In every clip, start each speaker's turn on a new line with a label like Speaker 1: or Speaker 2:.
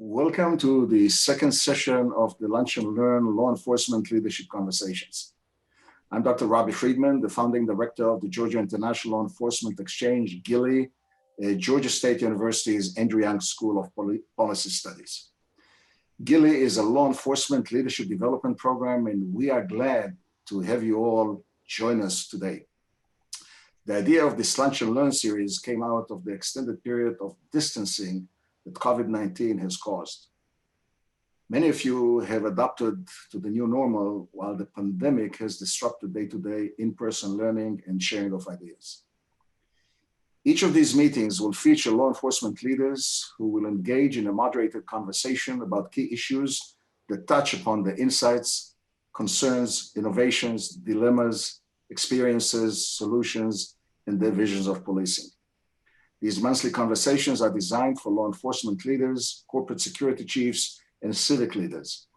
Speaker 1: Welcome to the second session of the Lunch and Learn Law Enforcement Leadership Conversations. I'm Dr. Robbie Friedman, the founding director of the Georgia International Law Enforcement Exchange, GILEE, Georgia State University's Andrew Young School of Policy Studies. GILEE is a law enforcement leadership development program, and we are glad to have you all join us today. The idea of this Lunch and Learn series came out of the extended period of distancing that COVID-19 has caused. Many of you have adapted to the new normal while the pandemic has disrupted day-to-day in-person learning and sharing of ideas. Each of these meetings will feature law enforcement leaders who will engage in a moderated conversation about key issues that touch upon the insights, concerns, innovations, dilemmas, experiences, solutions, and their visions of policing. These monthly conversations are designed for law enforcement leaders, corporate security chiefs, and civic leaders.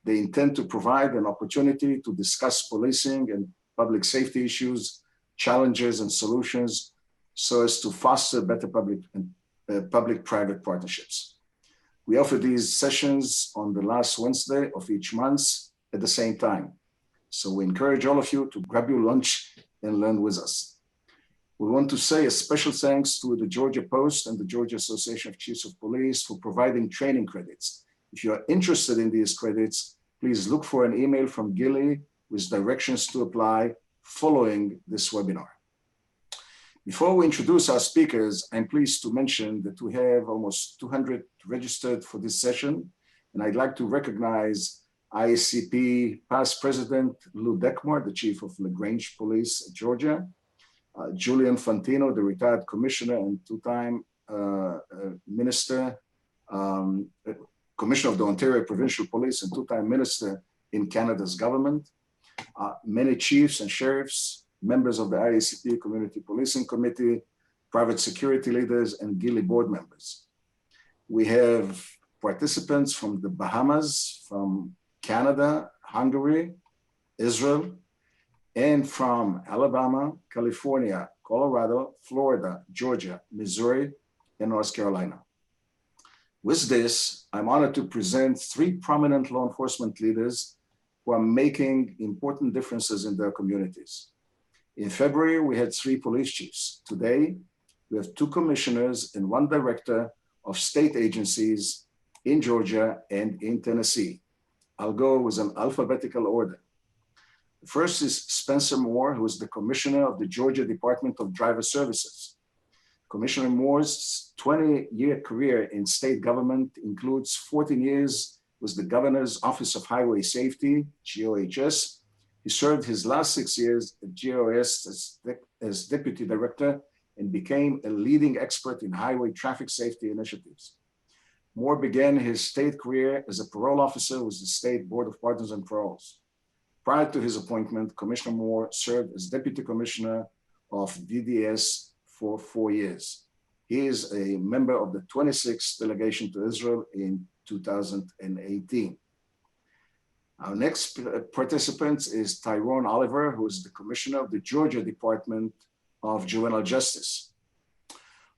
Speaker 1: They intend to provide an opportunity to discuss policing and public safety issues, challenges, and solutions so as to foster better public-private partnerships. We offer these sessions on the last Wednesday of each month at the same time. So we encourage all of you to grab your lunch and learn with us. We want to say a special thanks to the Georgia Post and the Georgia Association of Chiefs of Police for providing training credits. If you are interested in these credits, please look for an email from GILEE with directions to apply following this webinar. Before we introduce our speakers, I'm pleased to mention that we have almost 200 registered for this session, and I'd like to recognize IACP past President Lou Deckmore, the Chief of LaGrange Police, Georgia, Julian Fantino, the retired commissioner and two-time commissioner of the Ontario Provincial Police and two-time minister in Canada's government, many chiefs and sheriffs, members of the IACP Community Policing Committee, private security leaders, and GILEE board members. We have participants from the Bahamas, from Canada, Hungary, Israel, and from Alabama, California, Colorado, Florida, Georgia, Missouri, and North Carolina. With this, I'm honored to present three prominent law enforcement leaders who are making important differences in their communities. In February, we had 3 police chiefs. Today, we have 2 commissioners and 1 director of state agencies in Georgia and in Tennessee. I'll go with an alphabetical order. First is Spencer Moore, who is the commissioner of the Georgia Department of Driver Services. Commissioner Moore's 20-year career in state government includes 14 years with the Governor's Office of Highway Safety, GOHS. He served his last 6 years at GOS as deputy director and became a leading expert in highway traffic safety initiatives. Moore began his state career as a parole officer with the State Board of Pardons and Paroles. Prior to his appointment, Commissioner Moore served as Deputy Commissioner of DDS for 4 years. He is a member of the 26th delegation to Israel in 2018. Our next participant is Tyrone Oliver, who is the Commissioner of the Georgia Department of Juvenile Justice.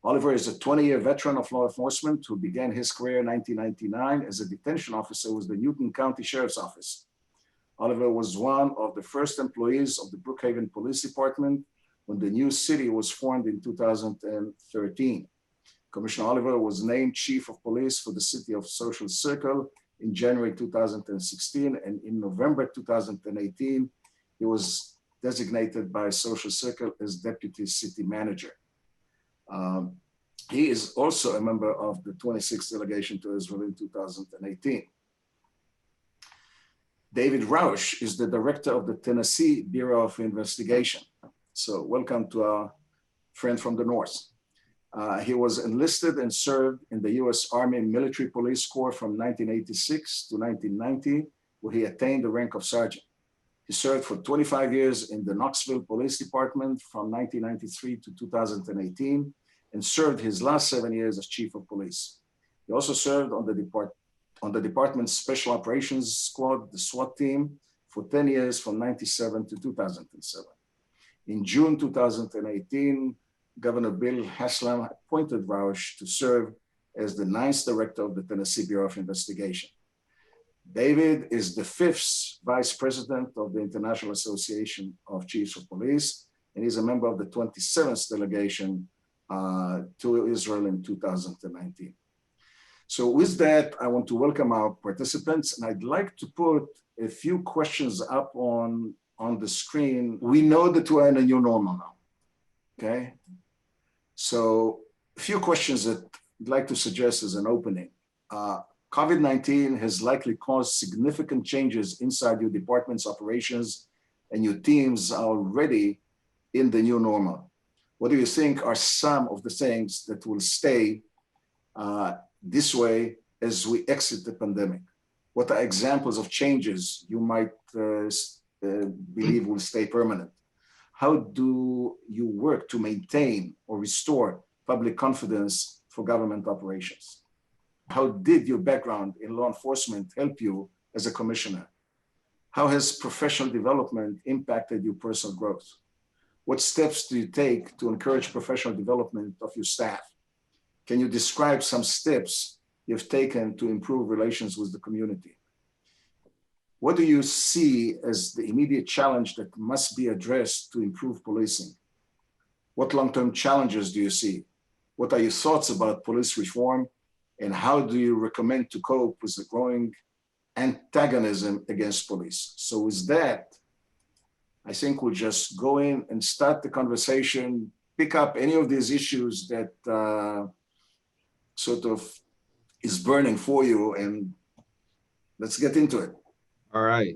Speaker 1: Oliver is a 20-year veteran of law enforcement who began his career in 1999 as a detention officer with the Newton County Sheriff's Office. Oliver was one of the first employees of the Brookhaven Police Department when the new city was formed in 2013. Commissioner Oliver was named Chief of Police for the city of Social Circle in January 2016, and in November 2018, he was designated by Social Circle as Deputy City Manager. He is also a member of the 26th delegation to Israel in 2018. David Rausch is the director of the Tennessee Bureau of Investigation. So welcome to our friend from the North. He was enlisted and served in the U.S. Army Military Police Corps from 1986 to 1990, where he attained the rank of sergeant. He served for 25 years in the Knoxville Police Department from 1993 to 2018, and served his last 7 years as chief of police. He also served on the department's Special Operations Squad, the SWAT team, for 10 years from 1997 to 2007. In June 2018, Governor Bill Haslam appointed Rausch to serve as the 9th director of the Tennessee Bureau of Investigation. David is the 5th vice president of the International Association of Chiefs of Police, and he's a member of the 27th delegation to Israel in 2019. So with that, I want to welcome our participants, and I'd like to put a few questions up on the screen. We know that we're in a new normal now, okay? So a few questions that I'd like to suggest as an opening. COVID-19 has likely caused significant changes inside your department's operations, and your teams are already in the new normal. What do you think are some of the things that will stay this way as we exit the pandemic? What are examples of changes you might believe will stay permanent? How do you work to maintain or restore public confidence for government operations? How did your background in law enforcement help you as a commissioner? How has professional development impacted your personal growth? What steps do you take to encourage professional development of your staff? Can you describe some steps you've taken to improve relations with the community? What do you see as the immediate challenge that must be addressed to improve policing? What long-term challenges do you see? What are your thoughts about police reform? And how do you recommend to cope with the growing antagonism against police? So with that, I think we'll just go in and start the conversation, pick up any of these issues that sort of is burning for you, and let's get into it.
Speaker 2: All right.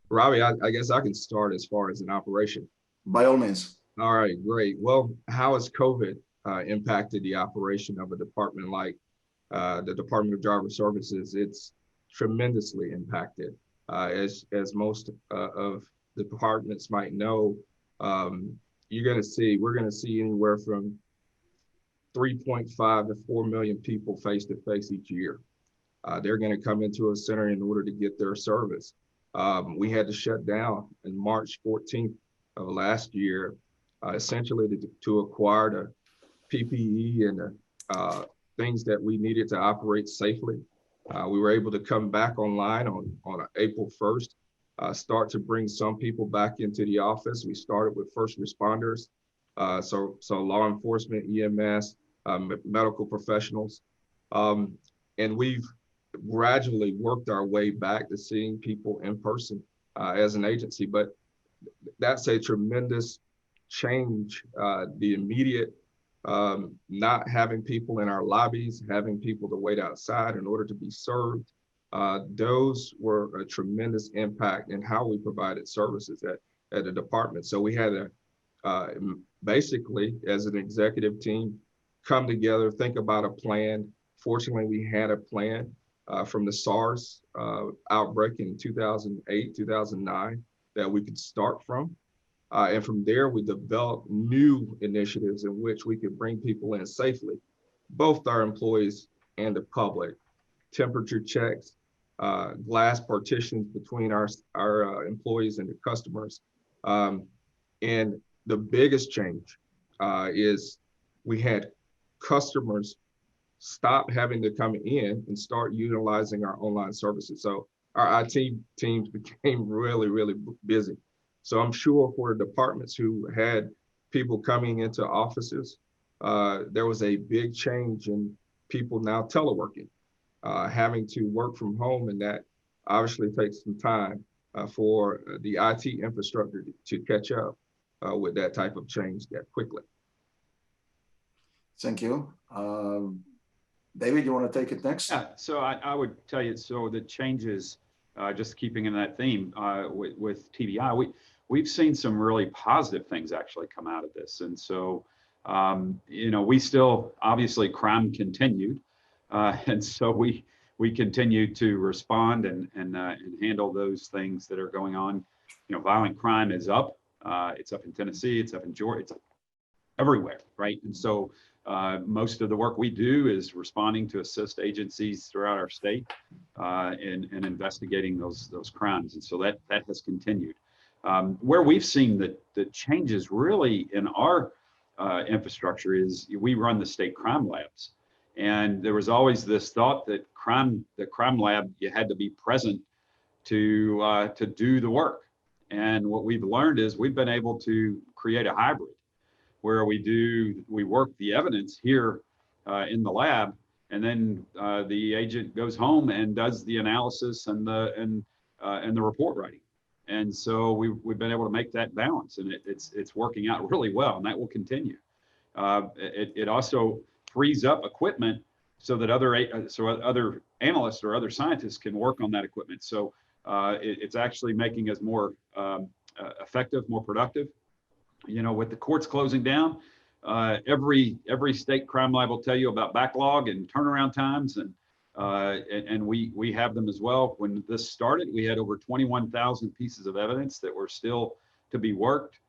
Speaker 2: Robbie, I guess I can start as far as an operation.
Speaker 1: By all means.
Speaker 2: All right, great. Well, how has COVID impacted the operation of a department like the Department of Driver Services? It's tremendously impacted. As most of the departments might know, we're going to see anywhere from 3.5 to 4 million people face to face each year. They're going to come into a center in order to get their service. We had to shut down in March 14th of last year, essentially to acquire the PPE and the things that we needed to operate safely. We were able to come back online on April 1st, start to bring some people back into the office. We started with first responders, so law enforcement, EMS, medical professionals, and we've gradually worked our way back to seeing people in person as an agency. But that's a tremendous change. The immediate not having people in our lobbies, having people to wait outside in order to be served, those were a tremendous impact in how we provided services at the department. So we had to basically, as an executive team, come together, think about a plan. Fortunately, we had a plan from the SARS outbreak in 2008, 2009 that we could start from. And from there, we developed new initiatives in which we could bring people in safely, both our employees and the public. Temperature checks, glass partitions between our employees and the customers. And the biggest change is we had customers stop having to come in and start utilizing our online services. So our IT teams became really, really busy. So I'm sure for departments who had people coming into offices, there was a big change in people now teleworking, having to work from home, and that obviously takes some time for the IT infrastructure to catch up with that type of change that quickly.
Speaker 1: Thank you. David, you want to take it next?
Speaker 3: Yeah, so I would tell you, so the changes, just keeping in that theme with TBI, we've seen some really positive things actually come out of this. And so, we still, obviously crime continued. And so we continue to respond and handle those things that are going on. Violent crime is up. It's up in Tennessee, it's up in Georgia, it's up everywhere, right? And so most of the work we do is responding to assist agencies throughout our state in investigating those crimes. And so that has continued. Where we've seen the changes really in our infrastructure is we run the state crime labs. And there was always this thought that the crime lab, you had to be present to do the work. And what we've learned is we've been able to create a hybrid where we work the evidence here in the lab, and then the agent goes home and does the analysis and the report writing. And so we've been able to make that balance, and it's working out really well, and that will continue. It also frees up equipment so that other analysts or other scientists can work on that equipment. So it's actually making us more effective, more productive. You know, with the courts closing down, every state crime lab will tell you about backlog and turnaround times, and we have them as well. When this started, we had over 21,000 pieces of evidence that were still to be worked.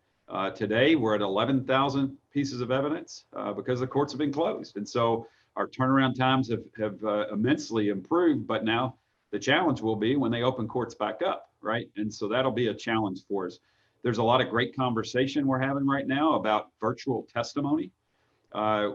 Speaker 3: Today, we're at 11,000 pieces of evidence because the courts have been closed. And so our turnaround times have immensely improved, but now the challenge will be when they open courts back up, right? And so that'll be a challenge for us. There's a lot of great conversation we're having right now about virtual testimony,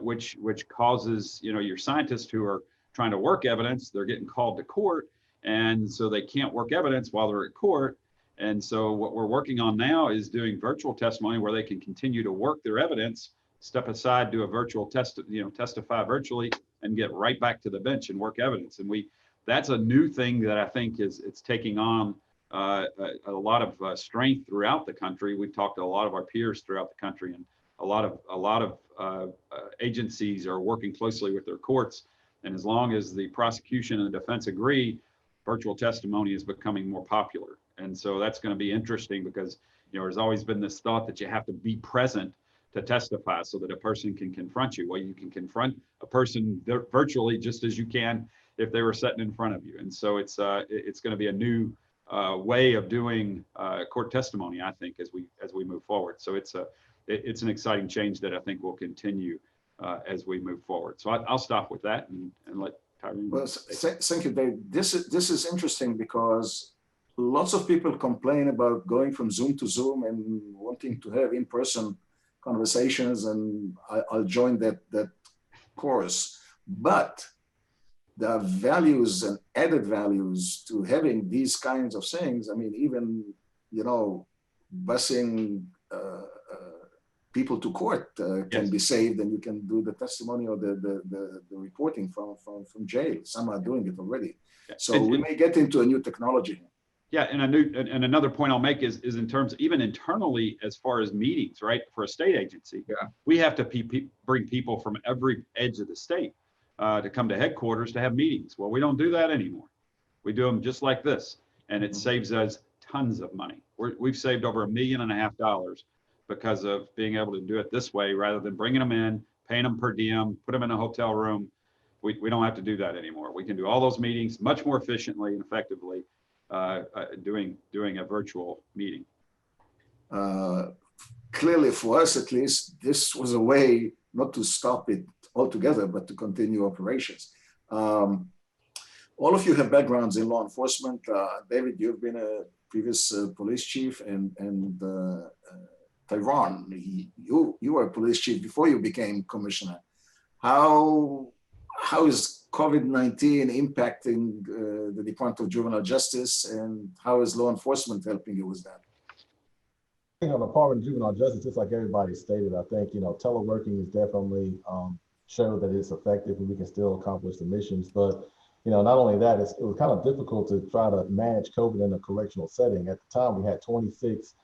Speaker 3: which causes, you know, your scientists who are trying to work evidence, they're getting called to court, and so they can't work evidence while they're at court. And so what we're working on now is doing virtual testimony where they can continue to work their evidence, step aside, do a virtual testify virtually, and get right back to the bench and work evidence. And that's a new thing that I think it's taking on a lot of strength throughout the country. We've talked to a lot of our peers throughout the country, and a lot of agencies are working closely with their courts. And as long as the prosecution and the defense agree, virtual testimony is becoming more popular. And so that's going to be interesting because, you know, there's always been this thought that you have to be present to testify so that a person can confront you. Well, you can confront a person virtually just as you can if they were sitting in front of you. And so it's going to be a new way of doing court testimony, I think, as we move forward. So it's an exciting change that I think will continue as we move forward. So I'll stop with that and let Tyrone.
Speaker 1: Well, thank you, Dave. This is interesting because lots of people complain about going from Zoom to Zoom and wanting to have in-person conversations, and I'll join that chorus. But there are values and added values to having these kinds of things. I mean, even, you know, busing people to court can be saved, and you can do the testimony or the reporting from jail. Some are doing it already. So we may get into a new technology.
Speaker 3: Yeah, and another point I'll make is in terms, even internally, as far as meetings, right? For a state agency, we have to bring people from every edge of the state to come to headquarters to have meetings. Well, we don't do that anymore. We do them just like this, and it saves us tons of money. We've saved over $1.5 million because of being able to do it this way, rather than bringing them in, paying them per diem, put them in a hotel room. We don't have to do that anymore. We can do all those meetings much more efficiently and effectively doing a virtual meeting.
Speaker 1: Clearly, for us at least, this was a way not to stop it altogether, but to continue operations. All of you have backgrounds in law enforcement. David, you've been a previous police chief, and Tyrone, you were a police chief before you became commissioner. How is COVID-19 impacting the Department of Juvenile Justice, and how is law enforcement helping you with that?
Speaker 4: I think on the Department of Juvenile Justice, just like everybody stated, I think, you know, teleworking is definitely showed that it's effective and we can still accomplish the missions. But, you know, not only that, it was kind of difficult to try to manage COVID in a correctional setting. At the time, we had 26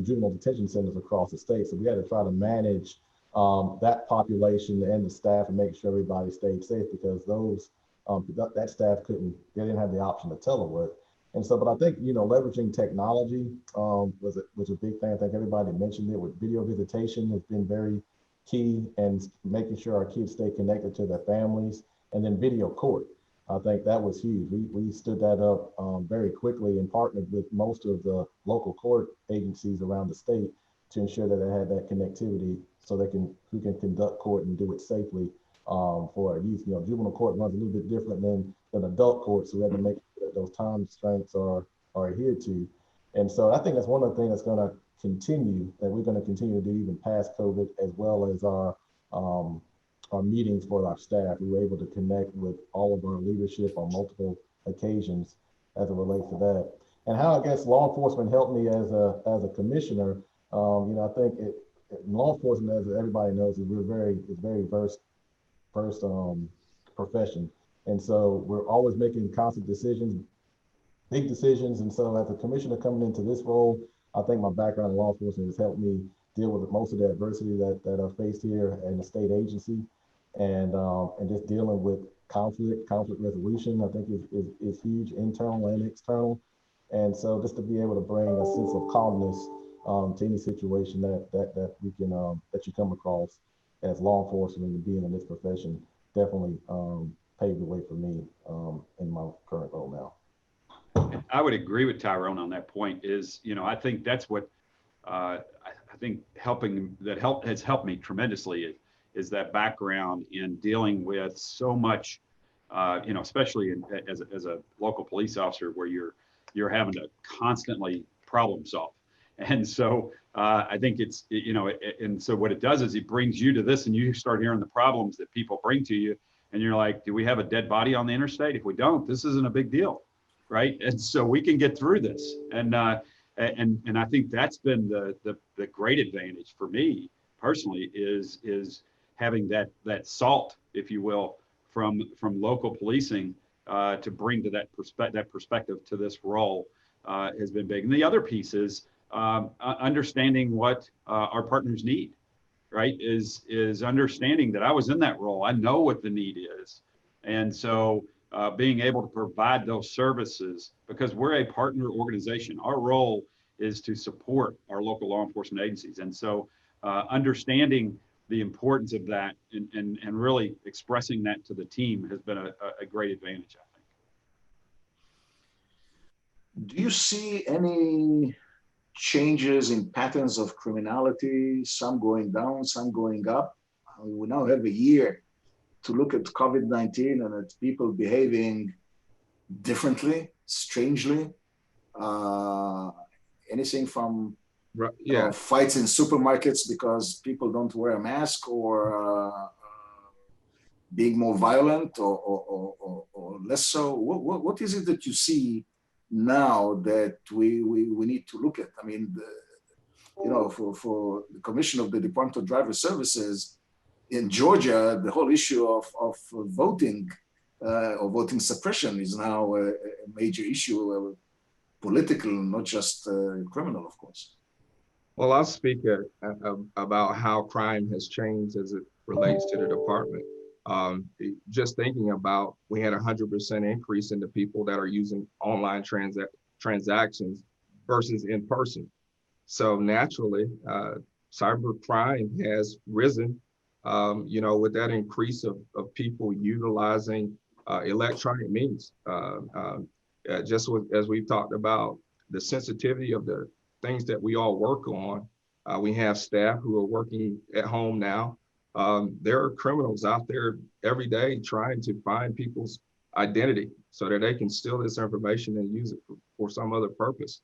Speaker 4: juvenile detention centers across the state. So we had to try to manage that population and the staff and make sure everybody stayed safe, because those that staff they didn't have the option to telework. And so, but I think, you know, leveraging technology was a big thing. I think everybody mentioned it. With video visitation has been very key, and making sure our kids stay connected to their families, and then video court. I think that was huge. We stood that up very quickly and partnered with most of the local court agencies around the state to ensure that they had that connectivity, so who can conduct court and do it safely for our youth. You know, juvenile court runs a little bit different than adult court, so we have to make sure that those time constraints are adhered to. And so I think that's one of the things that's going to continue, that we're going to continue to do even past COVID, as well as our our meetings for our staff. We were able to connect with all of our leadership on multiple occasions as it relates to that. And how I guess law enforcement helped me as a commissioner. I think law enforcement, as everybody knows, is very versed profession. And so we're always making constant decisions, big decisions. And so as a commissioner coming into this role, I think my background in law enforcement has helped me deal with most of the adversity that I faced here in the state agency, and just dealing with conflict resolution, I think is huge, internal and external. And so just to be able to bring a sense of calmness to any situation that we can that you come across as law enforcement and being in this profession definitely paved the way for me in my current role now.
Speaker 3: I would agree with Tyrone on that point. I think that's what I think has helped me tremendously is that background in dealing with so much, especially as a local police officer where you're having to constantly problem solve. And so I think and so what it does is it brings you to this, and you start hearing the problems that people bring to you, and you're like, do we have a dead body on the interstate? If we don't, this isn't a big deal, right? And so we can get through this. And I think that's been the great advantage for me personally is having that salt, if you will, from local policing to bring to that perspective to this role has been big. And the other piece is understanding what our partners need, right? Is understanding that I was in that role. I know what the need is. And so being able to provide those services, because we're a partner organization, our role is to support our local law enforcement agencies. And so understanding the importance of that and really expressing that to the team has been a great advantage, I think.
Speaker 1: Do you see any changes in patterns of criminality, some going down, some going up? We now have a year to look at COVID-19 and at people behaving differently, strangely. Anything from fights in supermarkets because people don't wear a mask, or being more violent or less so? What is it that you see now that we need to look at? I mean, for the Commission of the Department of Driver Services in Georgia, the whole issue of voting or voting suppression is now a major issue, political, not just criminal, of course.
Speaker 2: Well, I'll speak about how crime has changed as it relates to the department. Just thinking about, we had 100% increase in the people that are using online transactions versus in person. So naturally, cyber crime has risen, with that increase of people utilizing electronic means. Just as we've talked about the sensitivity of the things that we all work on, we have staff who are working at home now. There are criminals out there every day trying to find people's identity so that they can steal this information and use it for some other purpose.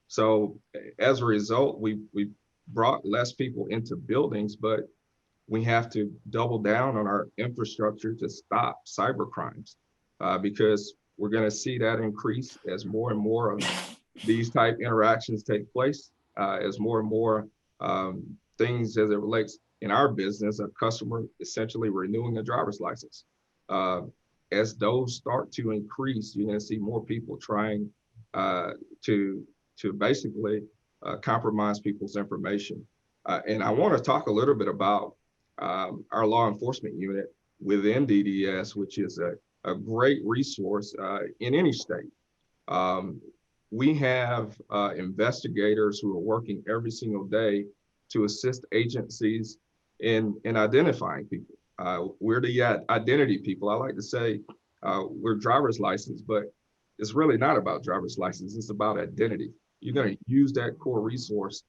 Speaker 2: So as a result, we brought less people into buildings, but we have to double down on our infrastructure to stop cyber crimes because we're going to see that increase as more and more of these type interactions take place, as more and more things as it relates in our business, a customer essentially renewing a driver's license. As those start to increase, you're going to see more people trying to basically compromise people's information. And I want to talk a little bit about our law enforcement unit within DDS, which is a great resource in any state. We have investigators who are working every single day to assist agencies in identifying people. We're the identity people. I like to say we're driver's license, but it's really not about driver's license. It's about identity. You're going to use that core resource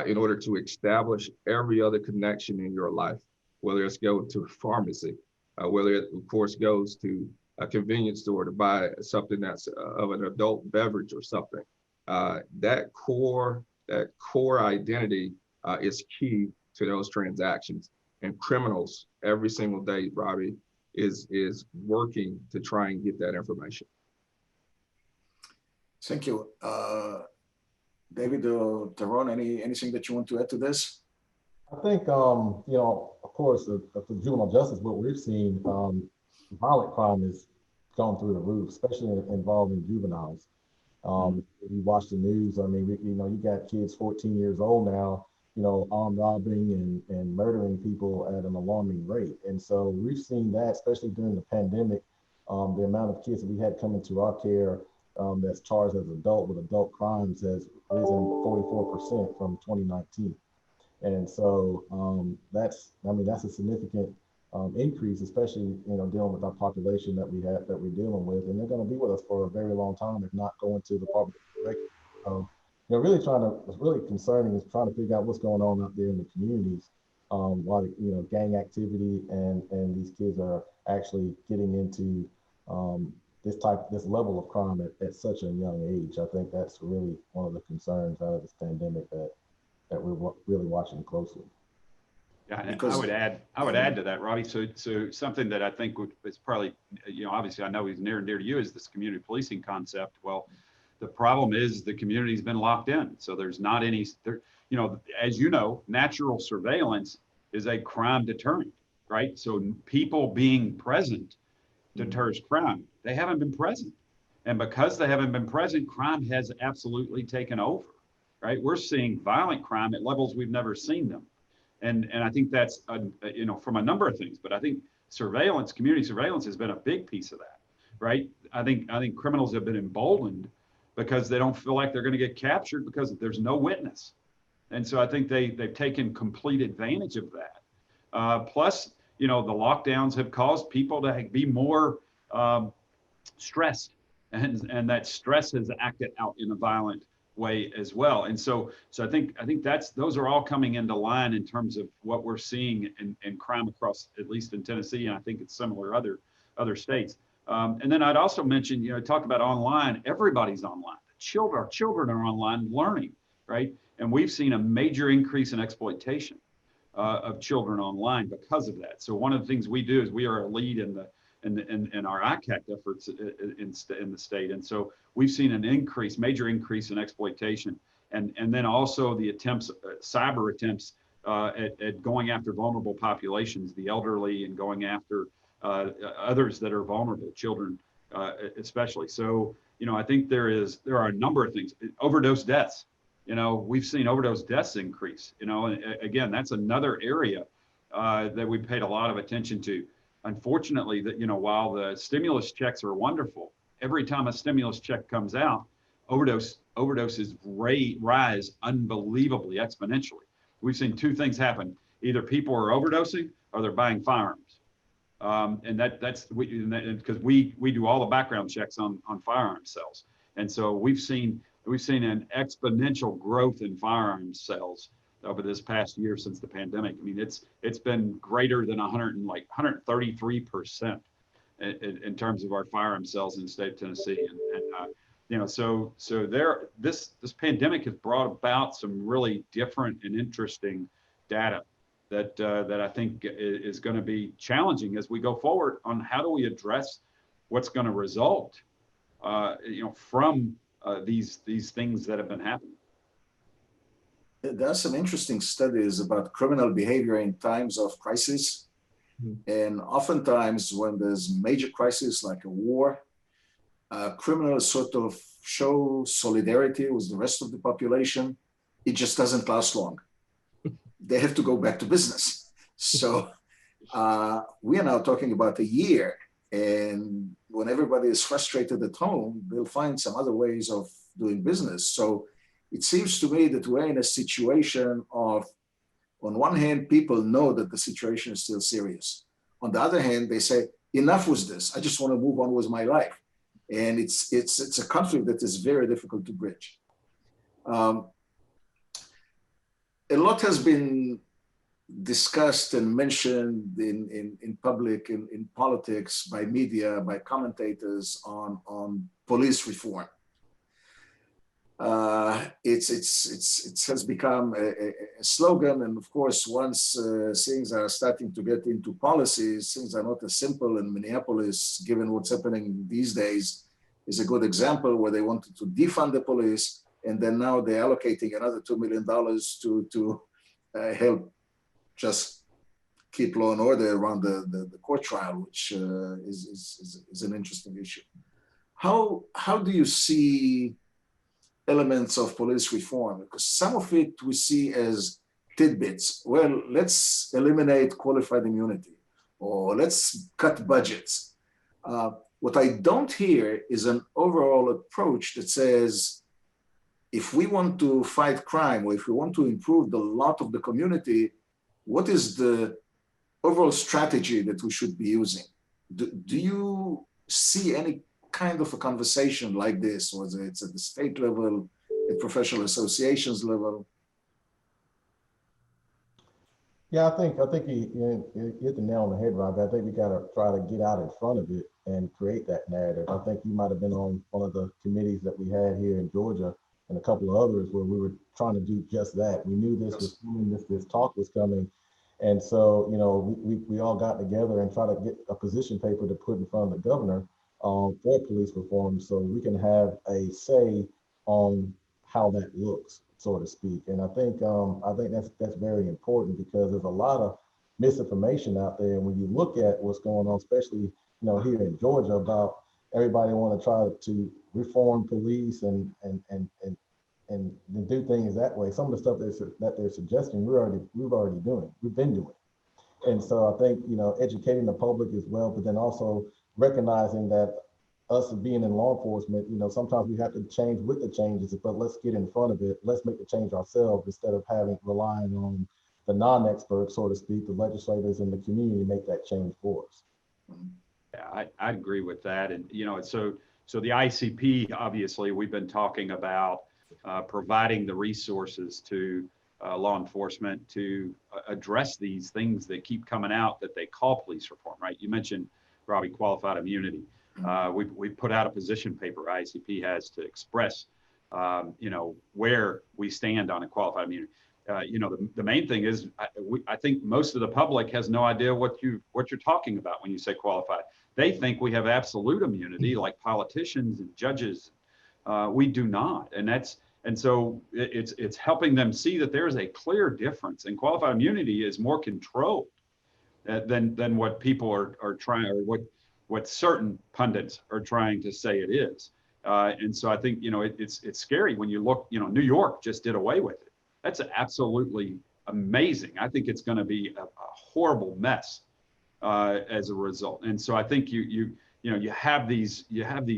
Speaker 2: in order to establish every other connection in your life, whether it's going to a pharmacy, whether it, of course, goes to a convenience store to buy something that's of an adult beverage or something. That core identity is key to those transactions. and criminals every single day, Robbie, is working to try and get that information.
Speaker 1: Thank you. David or Tyrone, anything that you want to add to this?
Speaker 4: I think, you know, of course, for juvenile justice, what we've seen, violent crime has gone through the roof, especially involving juveniles. If you watch the news, I mean, you know, you got kids 14 years old now, you know, armed robbing and murdering people at an alarming rate. And so we've seen that, especially during the pandemic, the amount of kids that we had come into our care that's charged as adult with adult crimes has risen 44% from 2019. And so that's a significant increase, especially, you know, dealing with our population that we're dealing with, and they're going to be with us for a very long time, if not going to the Department of Corrections. You know, what's really concerning is trying to figure out what's going on out there in the communities, while, you know, gang activity and these kids are actually getting into this level of crime at such a young age. I think that's really one of the concerns out of this pandemic that we're really watching closely.
Speaker 3: Yeah, and I would add to that, Robbie. So something that I think is probably, you know, obviously I know is near and dear to you is this community policing concept. Well, the problem is the community's been locked in. So there's not any, you know, as you know, natural surveillance is a crime deterrent, right? So people being present deters crime. They haven't been present. And because they haven't been present, crime has absolutely taken over, right? We're seeing violent crime at levels we've never seen them. And I think that's, you know, from a number of things, but I think surveillance, community surveillance has been a big piece of that, right? I think criminals have been emboldened because they don't feel like they're going to get captured because there's no witness. And so I think they've taken complete advantage of that. Plus, you know, the lockdowns have caused people to be more stressed, and that stress has acted out in a violent way as well. And so I think those are all coming into line in terms of what we're seeing in crime across, at least in Tennessee, and I think it's similar other states. And then I'd also mention, you know, talk about online. Everybody's online. Our children are online learning, right? And we've seen a major increase in exploitation of children online because of that. So one of the things we do is we are a lead in our ICAC efforts in the state. And so we've seen an major increase in exploitation. And then also the attempts, cyber attempts at going after vulnerable populations, the elderly, and going after others that are vulnerable, children especially. So, you know, I think there are a number of things. Overdose deaths, you know, we've seen overdose deaths increase, you know, and again, that's another area that we paid a lot of attention to. Unfortunately, that, you know, while the stimulus checks are wonderful, every time a stimulus check comes out, overdoses rise unbelievably exponentially. We've seen two things happen: either people are overdosing or they're buying firearms, and that's because we do all the background checks on firearm sales, and so we've seen an exponential growth in firearm sales over this past year since the pandemic. I mean, it's been greater than 133% in terms of our firearm sales in the state of Tennessee. And you know, so this pandemic has brought about some really different and interesting data that I think is going to be challenging as we go forward on how do we address what's going to result, you know, from these things that have been happening.
Speaker 1: There are some interesting studies about criminal behavior in times of crisis. And oftentimes when there's major crisis like a war, criminals sort of show solidarity with the rest of the population. It just doesn't last long. They have to go back to business. So we are now talking about a year, and when everybody is frustrated at home, they'll find some other ways of doing business. So it seems to me that we're in a situation of, on one hand, people know that the situation is still serious. On the other hand, they say, enough with this. I just want to move on with my life. And it's a conflict that is very difficult to bridge. A lot has been discussed and mentioned in public, in politics, by media, by commentators on police reform. It has become a slogan, and of course, once things are starting to get into policies, things are not as simple. In Minneapolis, given what's happening these days, is a good example where they wanted to defund the police, and then now they're allocating another $2 million to help just keep law and order around the court trial, which is an interesting issue. How do you see elements of police reform? Because some of it we see as tidbits. Well, let's eliminate qualified immunity, or let's cut budgets. What I don't hear is an overall approach that says, if we want to fight crime, or if we want to improve the lot of the community, what is the overall strategy that we should be using? Do you see any kind of a conversation like this, whether it's at the state level, at professional associations level?
Speaker 4: Yeah, I think you hit the nail on the head, Rob. I think we got to try to get out in front of it and create that narrative. I think you might have been on one of the committees that we had here in Georgia and a couple of others where we were trying to do just that. We knew this was coming, this talk was coming. And so, we all got together and try to get a position paper to put in front of the governor for police reform, so we can have a say on how that looks, so to speak. And I think that's very important, because there's a lot of misinformation out there. And when you look at what's going on, especially here in Georgia, about everybody want to try to reform police and do things that way. Some of the stuff that they're suggesting, we've been doing. And so I think educating the public as well, but then also recognizing that us being in law enforcement, sometimes we have to change with the changes, but let's get in front of it. Let's make the change ourselves instead of relying on the non-experts, so to speak, the legislators and the community make that change for us.
Speaker 3: Yeah, I agree with that. And, so the ICP, obviously, we've been talking about providing the resources to law enforcement to address these things that keep coming out that they call police reform, right? You mentioned, Robbie, qualified immunity. We put out a position paper ICP has to express, where we stand on a qualified immunity. The main thing is, I think most of the public has no idea what you're talking about when you say qualified. They think we have absolute immunity, like politicians and judges. We do not, and so it's helping them see that there is a clear difference, and qualified immunity is more controlled than what people are trying, or what certain pundits are trying to say it is. And so I think it's scary when you look. New York just did away with it. That's absolutely amazing. I think it's going to be a horrible mess as a result. And so I think you have these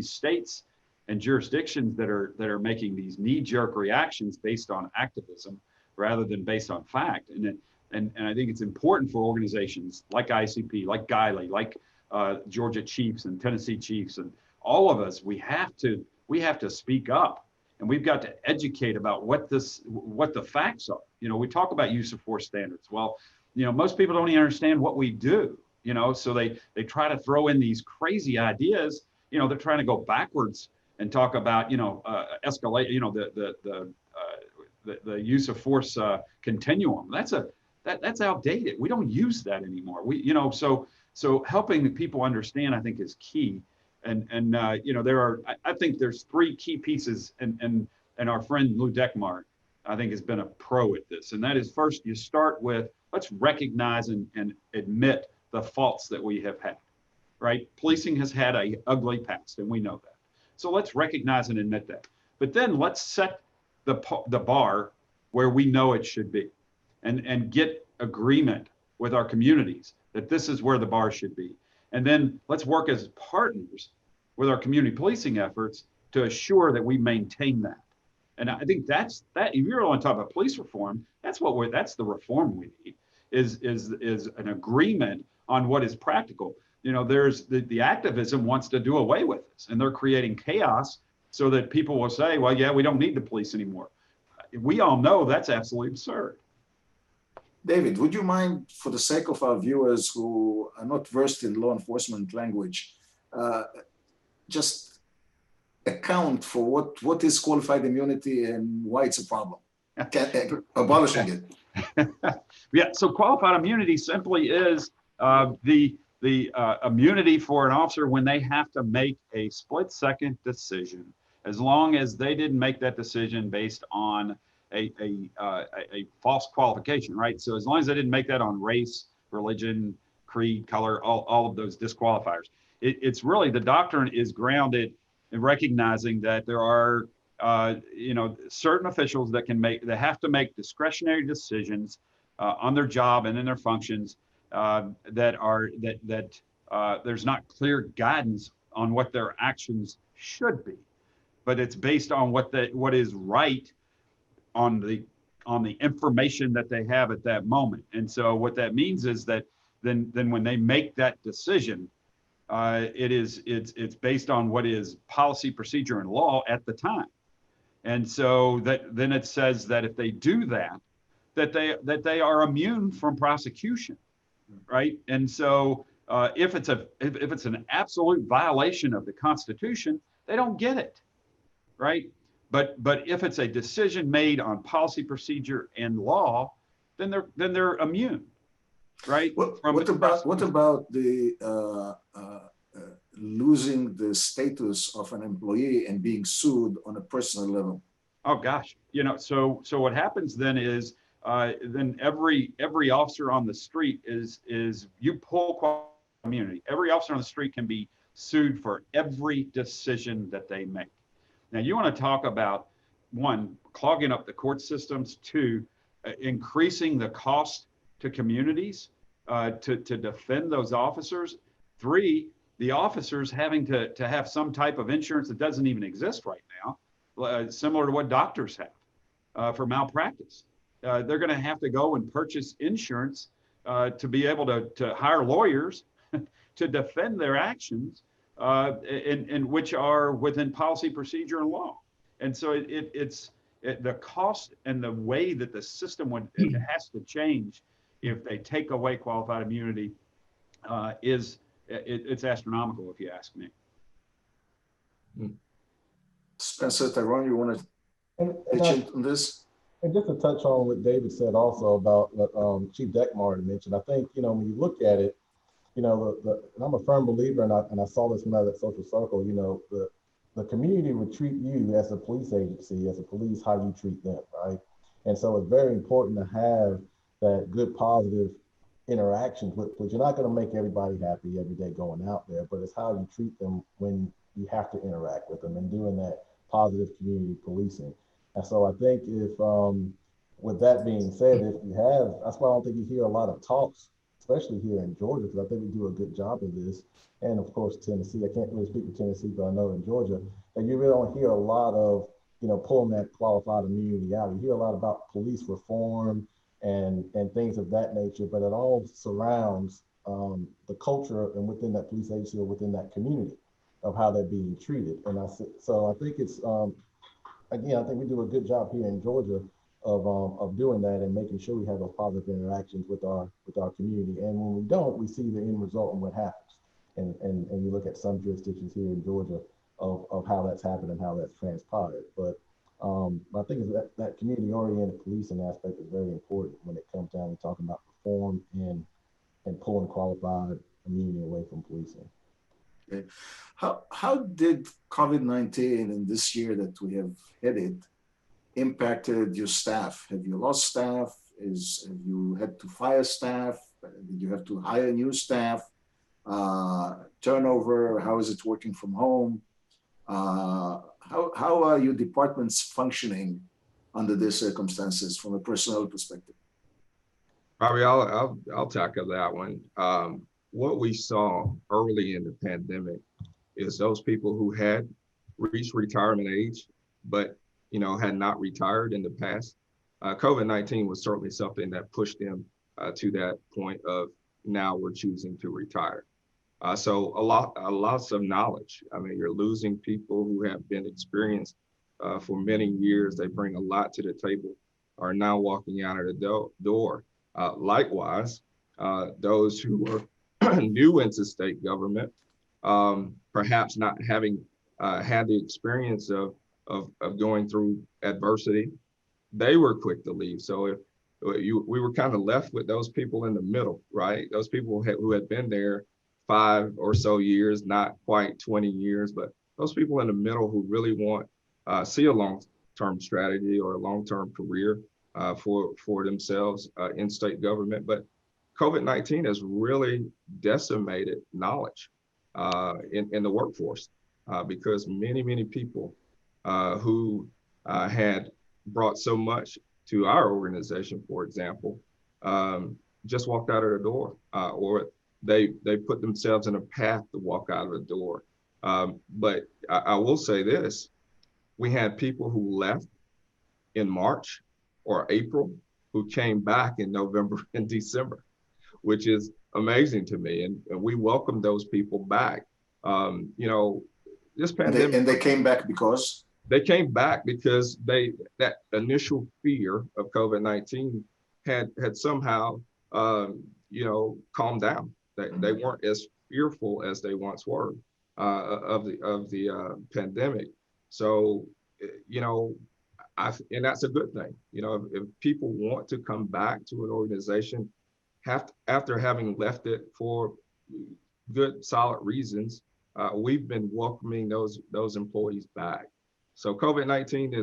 Speaker 3: states and jurisdictions that are making these knee-jerk reactions based on activism rather than based on fact. And I think it's important for organizations like ICP, like GILEE, like Georgia Chiefs and Tennessee Chiefs, and all of us, we have to speak up, and we've got to educate about what the facts are. We talk about use of force standards. Well, most people don't even understand what we do. So they try to throw in these crazy ideas. They're trying to go backwards and talk about escalate. The use of force continuum. That's outdated. We don't use that anymore. So helping people understand, I think, is key. And I think there's three key pieces, and our friend Lou Deckmar, I think, has been a pro at this. And that is, first, you start with, let's recognize and admit the faults that we have had, right? Policing has had a ugly past, and we know that. So let's recognize and admit that. But then let's set the bar where we know it should be, and get agreement with our communities that this is where the bar should be. And then let's work as partners with our community policing efforts to assure that we maintain that. And I think that if you're only talking about police reform, that's the reform we need, is an agreement on what is practical. There's the activism wants to do away with this, and they're creating chaos so that people will say, well, yeah, we don't need the police anymore. We all know that's absolutely absurd.
Speaker 1: David, would you mind, for the sake of our viewers who are not versed in law enforcement language, just account for what is qualified immunity and why it's a problem? Abolishing it.
Speaker 3: Yeah, so qualified immunity simply is the immunity for an officer when they have to make a split-second decision, as long as they didn't make that decision based on a false qualification, right? So as long as they didn't make that on race, religion, creed, color, all of those disqualifiers. It's really, the doctrine is grounded in recognizing that there are certain officials that have to make discretionary decisions on their job and in their functions that there's not clear guidance on what their actions should be, but it's based on what is right on the information that they have at that moment. And so what that means is that then when they make that decision, it's based on what is policy, procedure, and law at the time. And so then it says that if they do that, that they are immune from prosecution, right? And so if it's an absolute violation of the Constitution, they don't get it, right? But if it's a decision made on policy, procedure, and law, then they're immune, right?
Speaker 1: What about the losing the status of an employee and being sued on a personal level?
Speaker 3: Oh gosh, so what happens then is then every officer on the street is you pull qualified immunity. Every officer on the street can be sued for every decision that they make. Now you want to talk about, one, clogging up the court systems, two, increasing the cost to communities to defend those officers, three, the officers having to have some type of insurance that doesn't even exist right now, similar to what doctors have for malpractice. They're going to have to go and purchase insurance to be able to hire lawyers to defend their actions, and which are within policy, procedure, and law. And so it's the cost and the way that the system it has to change if they take away qualified immunity it's astronomical, if you ask me.
Speaker 1: Spencer, Tyrone, you want to pitch in on this?
Speaker 4: And just to touch on what David said also about what Chief Deckmar mentioned, I think, when you look at it, and I'm a firm believer, and I saw this when I was at Social Circle, the community would treat you as a police agency, as a police, how you treat them, right? And so it's very important to have that good, positive interactions with police. You're not going to make everybody happy every day going out there, but it's how you treat them when you have to interact with them and doing that positive community policing. And so I think if, with that being said, if you have, that's why I don't think you hear a lot of talks, especially here in Georgia, because I think we do a good job of this. And of course, Tennessee, I can't really speak for Tennessee, but I know in Georgia, that you really don't hear a lot of, pulling that qualified immunity out. You hear a lot about police reform and things of that nature, but it all surrounds the culture and within that police agency or within that community of how they're being treated. And so I think it's, again, I think we do a good job here in Georgia of doing that and making sure we have those positive interactions with our community. And when we don't, we see the end result and what happens. And you look at some jurisdictions here in Georgia of how that's happened and how that's transpired. But I think that community-oriented policing aspect is very important when it comes down to talking about reform and pulling qualified immunity away from policing.
Speaker 1: Okay. How did COVID-19 in this year that we have headed impacted your staff? Have you lost staff? Have you had to fire staff? Did you have to hire new staff? Turnover? How is it working from home? How are your departments functioning under these circumstances from a personnel perspective?
Speaker 2: Bobby, I'll tackle that one. What we saw early in the pandemic is those people who had reached retirement age, but had not retired in the past. COVID-19 was certainly something that pushed them to that point of now we're choosing to retire. So a lots of knowledge. I mean, you're losing people who have been experienced for many years. They bring a lot to the table, are now walking out of the door. Likewise, those who were new into state government, perhaps not having had the experience of going through adversity, they were quick to leave. So if we were kind of left with those people in the middle, right? Those people who had been there 5 or so years, not quite 20 years, but those people in the middle who really see a long-term strategy or a long-term career for themselves in state government. But COVID-19 has really decimated knowledge in the workforce because many people who had brought so much to our organization, for example, just walked out of the door, or they put themselves in a path to walk out of the door. But I will say this, we had people who left in March or April who came back in November and December, which is amazing to me. And we welcome those people back. This pandemic.
Speaker 1: And they came back because?
Speaker 2: They came back because that initial fear of COVID-19 had somehow, calmed down. They weren't as fearful as they once were of the pandemic. So, and that's a good thing. If people want to come back to an organization after having left it for good, solid reasons, we've been welcoming those employees back. So COVID-19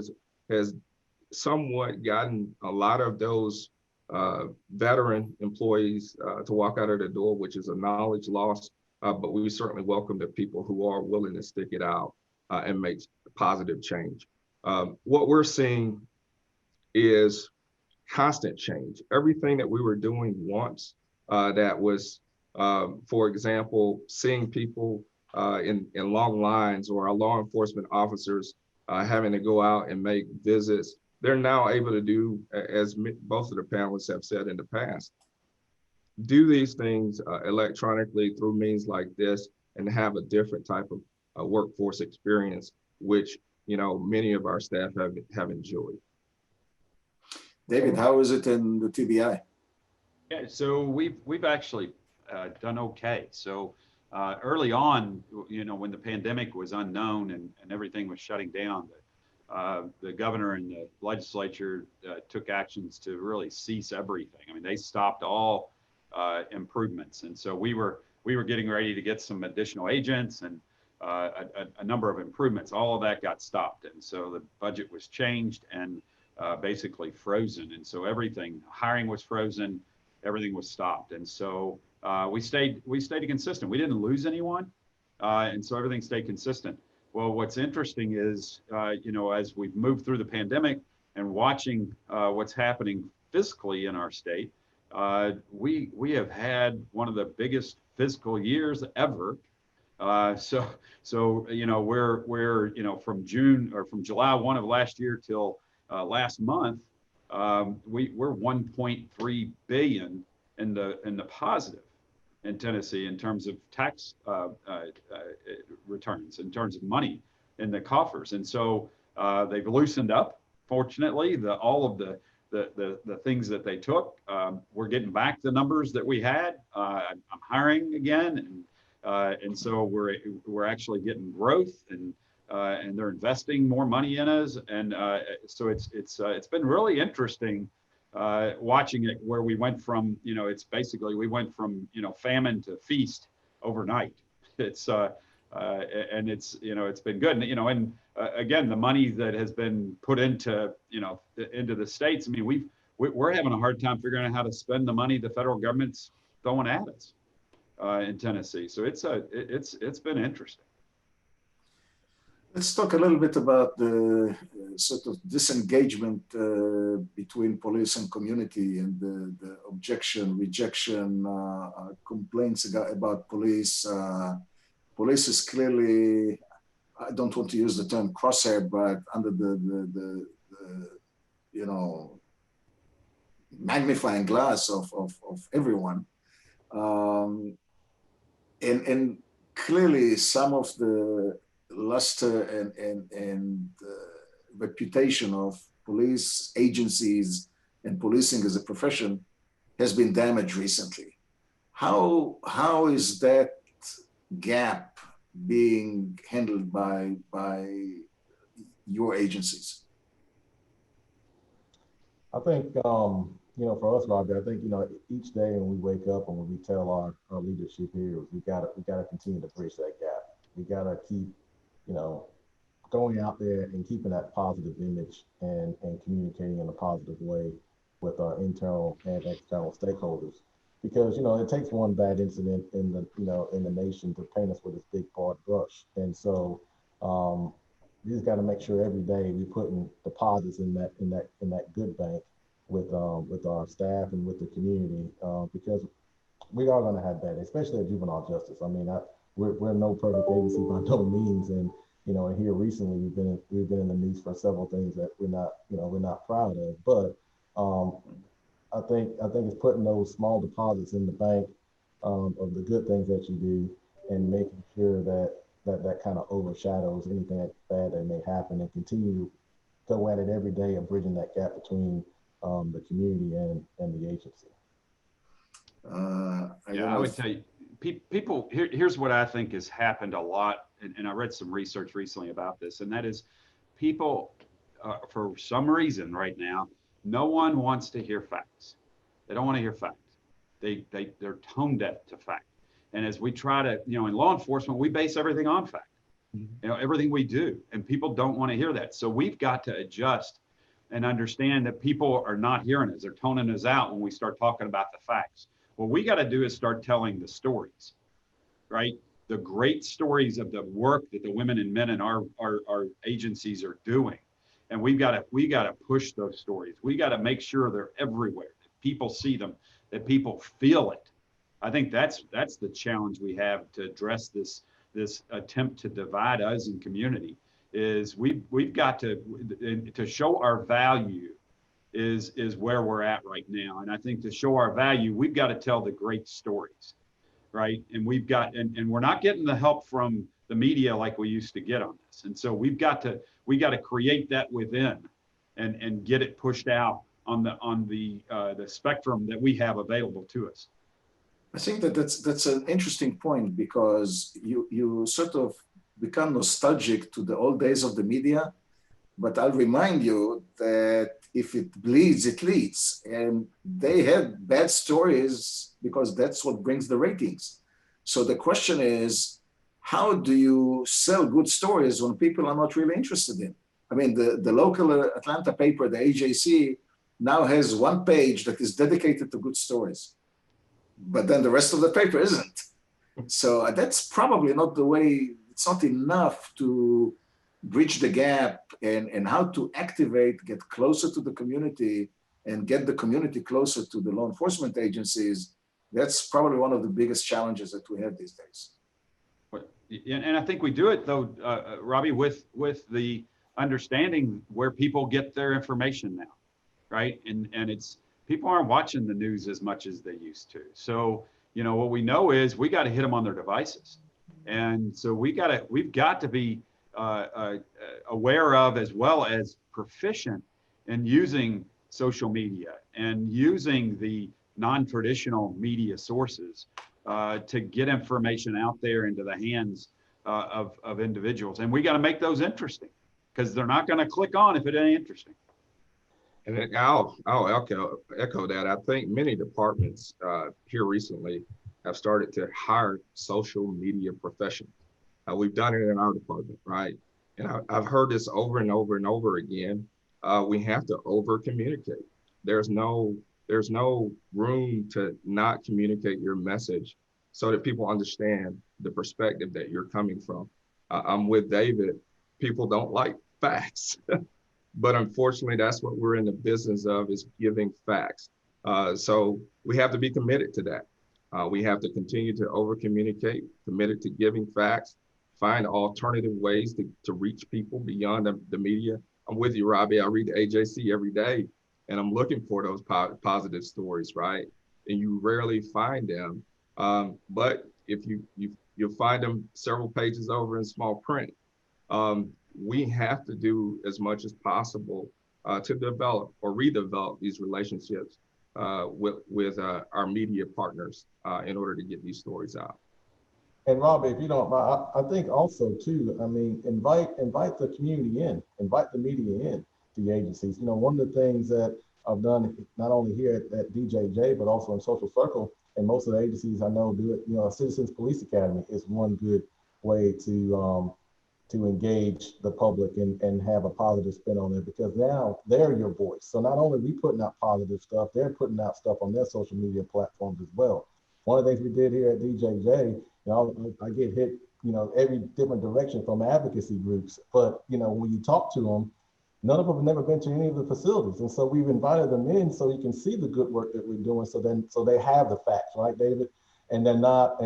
Speaker 2: has somewhat gotten a lot of those veteran employees to walk out of the door, which is a knowledge loss. But we certainly welcome the people who are willing to stick it out and make positive change. What we're seeing is constant change. Everything that we were doing once that was, for example, seeing people in long lines, or our law enforcement officers having to go out and make visits, they're now able to do, as both of the panelists have said in the past, do these things electronically through means like this and have a different type of workforce experience, which many of our staff have enjoyed.
Speaker 1: David, how is it in the TBI?
Speaker 3: Yeah, so we've actually done okay. So early on, when the pandemic was unknown and everything was shutting down, the governor and the legislature took actions to really cease everything. I mean, they stopped all improvements, and so we were getting ready to get some additional agents and a number of improvements. All of that got stopped, and so the budget was changed and basically frozen, and so hiring was frozen, everything was stopped, and so we stayed consistent. We didn't lose anyone, and so everything stayed consistent. Well, what's interesting is, as we've moved through the pandemic and watching what's happening fiscally in our state, we have had one of the biggest fiscal years ever. So we're from July 1 of last year till last month, we're 1.3 billion in the positive in Tennessee in terms of tax returns, in terms of money in the coffers. And so they've loosened up, fortunately, all of the things that they took. We're getting back the numbers that we had. I'm hiring again, and so we're actually getting growth, and they're investing more money in us, and so it's been really interesting watching it, where we went from we went from famine to feast overnight. It's and it's been good, and again, the money that has been put into the states. I mean, we're having a hard time figuring out how to spend the money the federal government's throwing at us in Tennessee. So it's been interesting.
Speaker 1: Let's talk a little bit about the sort of disengagement between police and community, and the objection, rejection, complaints about police. Police is clearly, I don't want to use the term crosshair, but under the magnifying glass of everyone. And clearly some of the luster and reputation of police agencies and policing as a profession has been damaged recently. How is that gap being handled by your agencies?
Speaker 4: I think, for us, Robbie, I think, each day when we wake up and when we tell our leadership here, we gotta continue to bridge that gap. We gotta keep, you know, going out there and keeping that positive image and communicating in a positive way with our internal and external stakeholders. Because, it takes one bad incident in the nation to paint us with this big broad brush. And so we just got to make sure every day we're putting deposits in that good bank with our staff and with the community, because we are going to have that, especially at juvenile justice. I mean, we're no perfect agency by no means, and and here recently we've been in the news for several things that we're not proud of. But I think it's putting those small deposits in the bank of the good things that you do, and making sure that kind of overshadows anything that bad that may happen, and continue to go at it every day of bridging that gap between the community and the agency.
Speaker 3: I would tell you, people, here's what I think has happened a lot, and I read some research recently about this, and that is people, for some reason right now, no one wants to hear facts. They don't want to hear facts. They're tone deaf to fact. And as we try to, in law enforcement, we base everything on fact, everything we do, and people don't want to hear that. So we've got to adjust and understand that people are not hearing us. They're toning us out when we start talking about the facts. What we got to do is start telling the stories, right? The great stories of the work that the women and men in our agencies are doing. And we got to push those stories. We got to make sure they're everywhere, that people see them, that people feel it. I think that's the challenge we have to address this attempt to divide us in community. Is we've got to show our value is where we're at right now. And I think to show our value, we've got to tell the great stories, right? And we've got, and we're not getting the help from the media like we used to get on this. And so we got to create that within and get it pushed out on the spectrum that we have available to us.
Speaker 1: I think that's an interesting point, because you sort of become nostalgic to the old days of the media, but I'll remind you that if it bleeds, it leads. And they had bad stories because that's what brings the ratings. So the question is, how do you sell good stories when people are not really interested in? I mean, the local Atlanta paper, the AJC, now has one page that is dedicated to good stories, but then the rest of the paper isn't. So that's probably not the way. It's not enough to bridge the gap and how to activate, get closer to the community and get the community closer to the law enforcement agencies. That's probably one of the biggest challenges that we have these days.
Speaker 3: And I think we do it though, Robbie, with the understanding where people get their information now, right? And it's, people aren't watching the news as much as they used to. So, what we know is we got to hit them on their devices. And so we've got to be aware of, as well as proficient in using social media and using the non-traditional media sources to get information out there into the hands of individuals. And we got to make those interesting, because they're not going to click on if it ain't interesting.
Speaker 2: And I'll echo that. I think many departments here recently have started to hire social media professionals. We've done it in our department, right? And I've heard this over and over and over again. We have to over communicate. There's no room to not communicate your message so that people understand the perspective that you're coming from. I'm with David. People don't like facts, but unfortunately, that's what we're in the business of, is giving facts. So we have to be committed to that. We have to continue to over communicate, committed to giving facts, find alternative ways to reach people beyond the media. I'm with you, Robbie. I read the AJC every day, and I'm looking for those positive stories, right? And you rarely find them. But if you'll find them several pages over in small print. We have to do as much as possible to develop or redevelop these relationships with our media partners in order to get these stories out.
Speaker 4: And Robbie, if you don't mind, I think also too, I mean, invite the community in, invite the media in to the agencies. You know, one of the things that I've done not only here at DJJ, but also in Social Circle, and most of the agencies I know do it, you know, a Citizens Police Academy is one good way to engage the public and have a positive spin on it, because now they're your voice. So not only we putting out positive stuff, they're putting out stuff on their social media platforms as well. One of the things we did here at DJJ, you know, I get hit, you know, every different direction from advocacy groups, but you know, when you talk to them, none of them have never been to any of the facilities, and so we've invited them in so you can see the good work that we're doing. So they have the facts, right, David? And they're not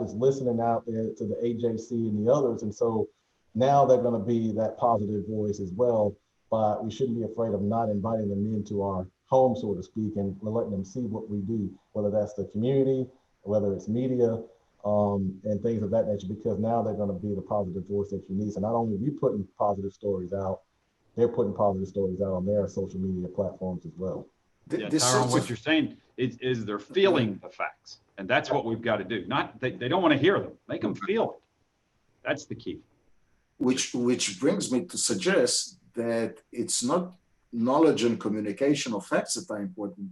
Speaker 4: just listening out there to the AJC and the others, and so now they're going to be that positive voice as well. But we shouldn't be afraid of not inviting them into our home, so to speak, and letting them see what we do, whether that's the community, whether it's media, and things of that nature, because now they're going to be the positive voice that you need. So not only are we putting positive stories out, they're putting positive stories out on their social media platforms as well.
Speaker 3: Yeah, Tyrone, what you're saying is they're feeling the facts, and that's what we've got to do. Not they don't want to hear them; make them feel it. That's the key.
Speaker 1: Which brings me to suggest that it's not knowledge and communication of facts that are important,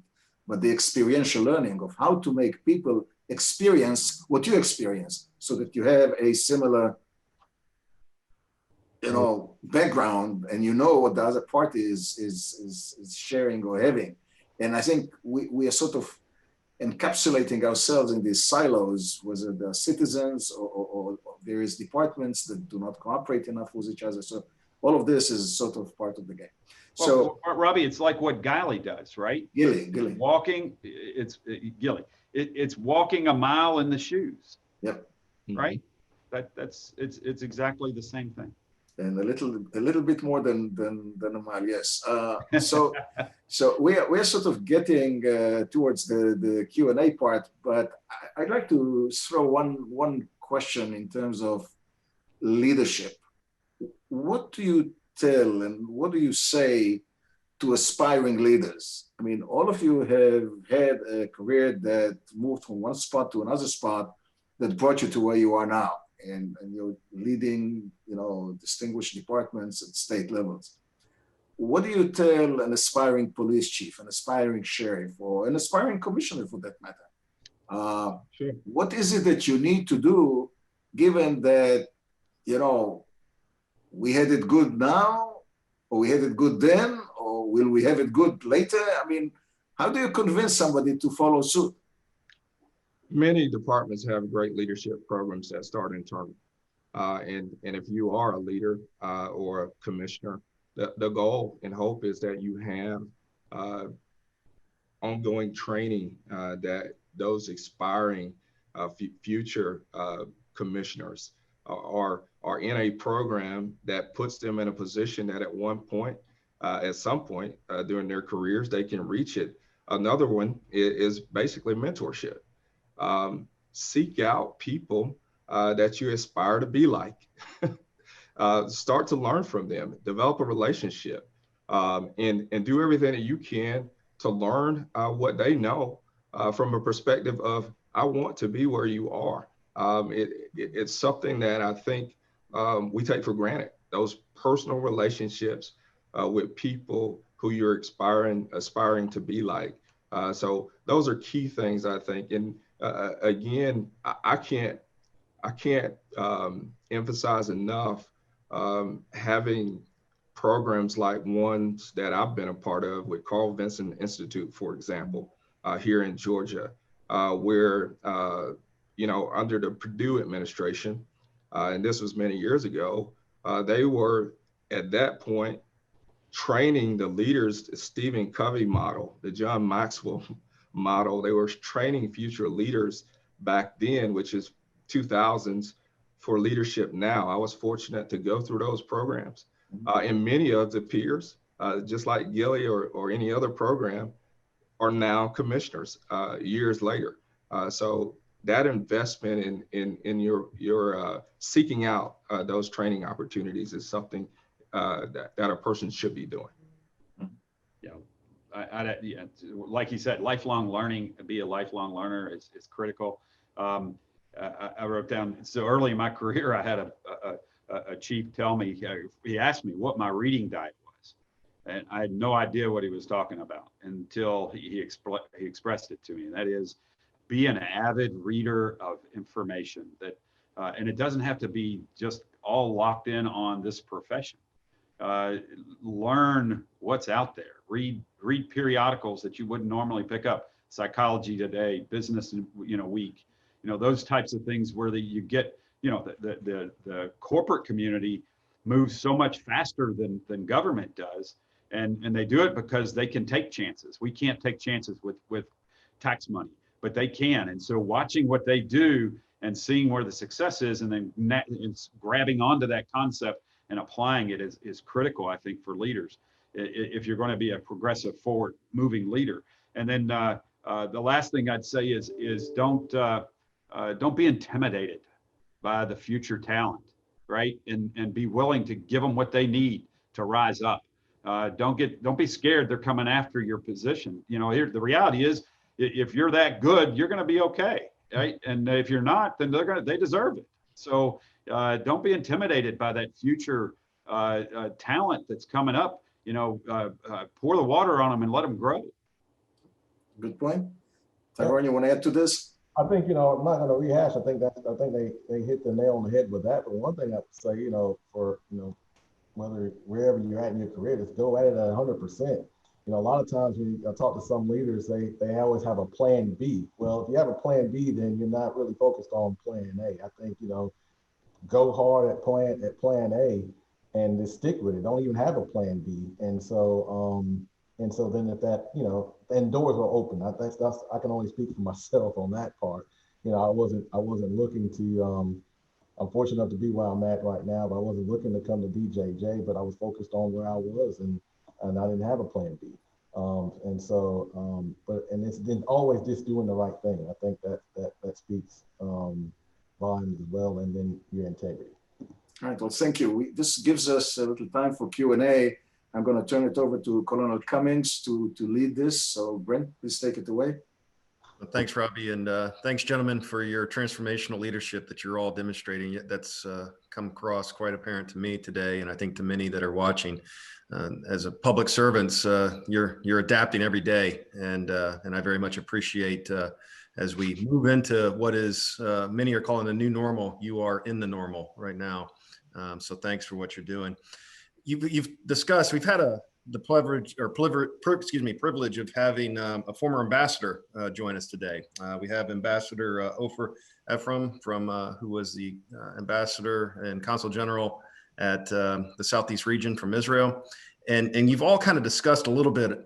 Speaker 1: but the experiential learning of how to make people experience what you experience, so that you have a similar, you know, background, and you know what the other party is sharing or having. And I think we are sort of encapsulating ourselves in these silos, whether they're citizens or various departments that do not cooperate enough with each other. So all of this is sort of part of the game.
Speaker 3: Well,
Speaker 1: so
Speaker 3: Robbie, it's like what GILEE does, right?
Speaker 1: GILEE.
Speaker 3: Walking, GILEE. It's walking a mile in the shoes.
Speaker 1: Yep.
Speaker 3: Right. It's exactly the same thing.
Speaker 1: And a little bit more than a mile, yes. So we're sort of getting towards the Q&A part, but I'd like to throw one question in terms of leadership. What do you tell and what do you say to aspiring leaders? I mean, all of you have had a career that moved from one spot to another spot that brought you to where you are now. And you're leading, you know, distinguished departments at state levels. What do you tell an aspiring police chief, an aspiring sheriff, or an aspiring commissioner for that matter?
Speaker 2: Sure.
Speaker 1: What is it that you need to do, given that, you know, we had it good now, or we had it good then, or will we have it good later? I mean, how do you convince somebody to follow suit?
Speaker 2: Many departments have great leadership programs that start internally. And if you are a leader or a commissioner, the goal and hope is that you have ongoing training that those aspiring future commissioners are in a program that puts them in a position that at some point during their careers, they can reach it. Another one is basically mentorship. Seek out people that you aspire to be like. Start to learn from them, develop a relationship, and do everything that you can to learn what they know from a perspective of, I want to be where you are. It's something that I think we take for granted, those personal relationships with people who you're aspiring to be like. So those are key things, I think. And again, I can't emphasize enough having programs like ones that I've been a part of with Carl Vinson Institute, for example, here in Georgia, where you know, under the Purdue administration, and this was many years ago, they were at that point training the leaders, the Stephen Covey model, the John Maxwell model. They were training future leaders back then, which is 2000s, for leadership now. I was fortunate to go through those programs. And many of the peers, just like GILEE or any other program, are now commissioners years later. So that investment in your seeking out those training opportunities is something that a person should be doing.
Speaker 3: Yeah, yeah, like you said, lifelong learning, be a lifelong learner is critical. I wrote down, so early in my career, I had a chief tell me, he asked me what my reading diet was. And I had no idea what he was talking about until he expressed it to me. And that is, be an avid reader of information that, and it doesn't have to be just all locked in on this profession. Learn what's out there. Read periodicals that you wouldn't normally pick up. Psychology Today, Business Week, those types of things where you get, the corporate community moves so much faster than government does, and they do it because they can take chances. We can't take chances with tax money, but they can. And so watching what they do and seeing where the success is, and then grabbing onto that concept and applying it is critical, I think, for leaders, if you're going to be a progressive, forward-moving leader. And then the last thing I'd say is don't be intimidated by the future talent, right? And be willing to give them what they need to rise up. Don't be scared they're coming after your position. The reality is, if you're that good, you're going to be okay, right? And if you're not, then they deserve it. So don't be intimidated by that future talent that's coming up. Pour the water on them and let them grow.
Speaker 1: Good point. Tyrone, you want to add to this?
Speaker 4: I think, I'm not going to rehash. I think they hit the nail on the head with that. But one thing I would say, whether wherever you're at in your career, just go at it at 100%. A lot of times when I talk to some leaders, they always have a plan B. Well, if you have a plan B, then you're not really focused on plan A. I think, go hard at plan A and just stick with it. Don't even have a plan B. And so then if that, then doors will open. I can only speak for myself on that part. I wasn't looking to, I'm fortunate enough to be where I'm at right now, but I wasn't looking to come to DJJ, but I was focused on where I was, and I didn't have a plan B. And it's been always just doing the right thing. I think that speaks volumes as well, and then your integrity.
Speaker 1: All right, well, thank you. This gives us a little time for Q&A. I'm going to turn it over to Colonel Cummings to lead this. So Brent, please take it away.
Speaker 5: Well, thanks, Robbie, and thanks, gentlemen, for your transformational leadership that you're all demonstrating. That's come across quite apparent to me today, and I think to many that are watching. As a public servants, you're adapting every day, and I very much appreciate as we move into what is many are calling the new normal. You are in the normal right now, so thanks for what you're doing. You've discussed. We've had the privilege of having a former ambassador join us today. We have Ambassador Ofer Ephraim who was the ambassador and consul general at the Southeast region from Israel. And you've all kind of discussed a little bit